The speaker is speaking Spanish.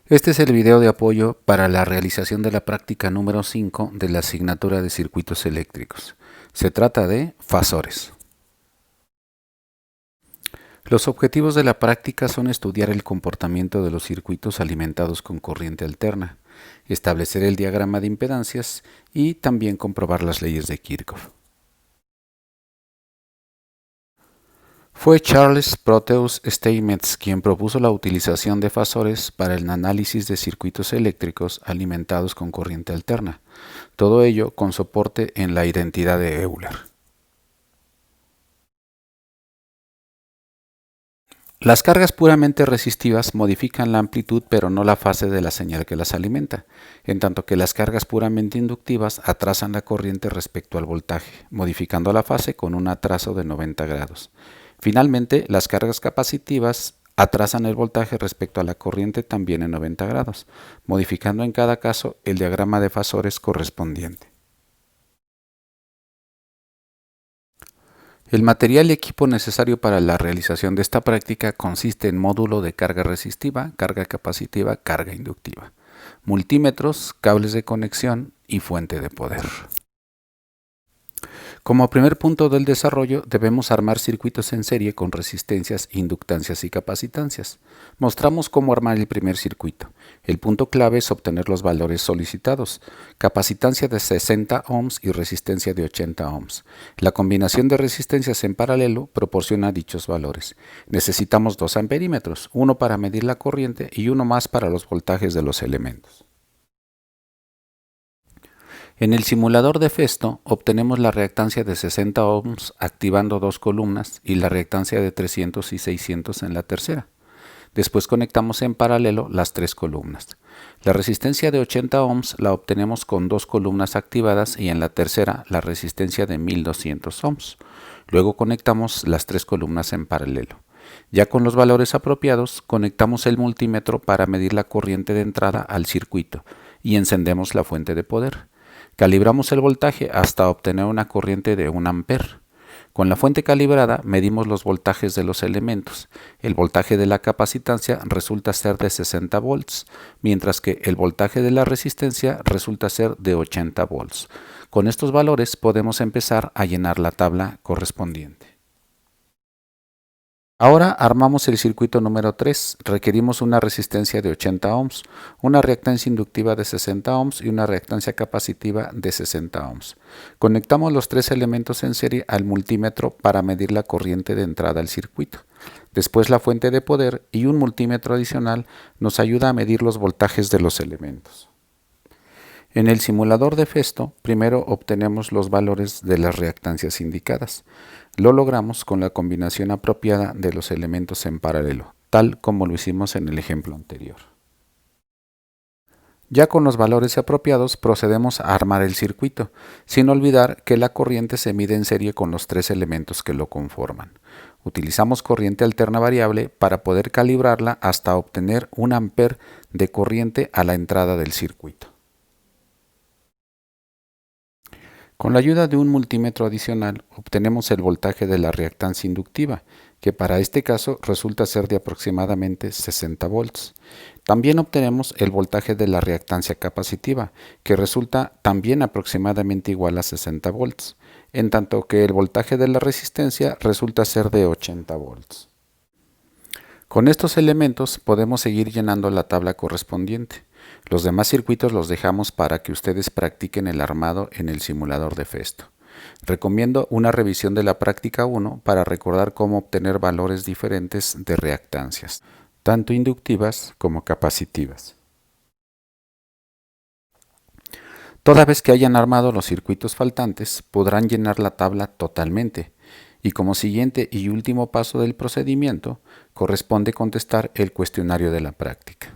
Este es el video de apoyo para la realización de la práctica número 5 de la asignatura de circuitos eléctricos. Se trata de fasores. Los objetivos de la práctica son estudiar el comportamiento de los circuitos alimentados con corriente alterna, establecer el diagrama de impedancias y también comprobar las leyes de Kirchhoff. Fue Charles Proteus Steinmetz quien propuso la utilización de fasores para el análisis de circuitos eléctricos alimentados con corriente alterna, todo ello con soporte en la identidad de Euler. Las cargas puramente resistivas modifican la amplitud pero no la fase de la señal que las alimenta, en tanto que las cargas puramente inductivas atrasan la corriente respecto al voltaje, modificando la fase con un atraso de 90 grados. Finalmente, las cargas capacitivas atrasan el voltaje respecto a la corriente también en 90 grados, modificando en cada caso el diagrama de fasores correspondiente. El material y equipo necesario para la realización de esta práctica consiste en módulo de carga resistiva, carga capacitiva, carga inductiva, multímetros, cables de conexión y fuente de poder. Como primer punto del desarrollo, debemos armar circuitos en serie con resistencias, inductancias y capacitancias. Mostramos cómo armar el primer circuito. El punto clave es obtener los valores solicitados: capacitancia de 60 ohms y resistencia de 80 ohms. La combinación de resistencias en paralelo proporciona dichos valores. Necesitamos 2 amperímetros, uno para medir la corriente y uno más para los voltajes de los elementos. En el simulador de Festo obtenemos la reactancia de 60 ohms activando dos columnas y la reactancia de 300 y 600 en la tercera. Después conectamos en paralelo las tres columnas. La resistencia de 80 ohms la obtenemos con dos columnas activadas y en la tercera la resistencia de 1200 ohms. Luego conectamos las tres columnas en paralelo. Ya con los valores apropiados, conectamos el multímetro para medir la corriente de entrada al circuito y encendemos la fuente de poder. Calibramos el voltaje hasta obtener una corriente de 1 amper. Con la fuente calibrada medimos los voltajes de los elementos. El voltaje de la capacitancia resulta ser de 60 volts, mientras que el voltaje de la resistencia resulta ser de 80 volts. Con estos valores podemos empezar a llenar la tabla correspondiente. Ahora armamos el circuito número 3. Requerimos una resistencia de 80 ohms, una reactancia inductiva de 60 ohms y una reactancia capacitiva de 60 ohms. Conectamos los tres elementos en serie al multímetro para medir la corriente de entrada al circuito. Después la fuente de poder y un multímetro adicional nos ayuda a medir los voltajes de los elementos. En el simulador de Festo, primero obtenemos los valores de las reactancias indicadas. Lo logramos con la combinación apropiada de los elementos en paralelo, tal como lo hicimos en el ejemplo anterior. Ya con los valores apropiados procedemos a armar el circuito, sin olvidar que la corriente se mide en serie con los tres elementos que lo conforman. Utilizamos corriente alterna variable para poder calibrarla hasta obtener 1 amper de corriente a la entrada del circuito. Con la ayuda de un multímetro adicional obtenemos el voltaje de la reactancia inductiva, que para este caso resulta ser de aproximadamente 60 volts. También obtenemos el voltaje de la reactancia capacitiva, que resulta también aproximadamente igual a 60 volts, en tanto que el voltaje de la resistencia resulta ser de 80 volts. Con estos elementos podemos seguir llenando la tabla correspondiente. Los demás circuitos los dejamos para que ustedes practiquen el armado en el simulador de Festo. Recomiendo una revisión de la práctica 1 para recordar cómo obtener valores diferentes de reactancias, tanto inductivas como capacitivas. Toda vez que hayan armado los circuitos faltantes, podrán llenar la tabla totalmente. Y como siguiente y último paso del procedimiento, corresponde contestar el cuestionario de la práctica.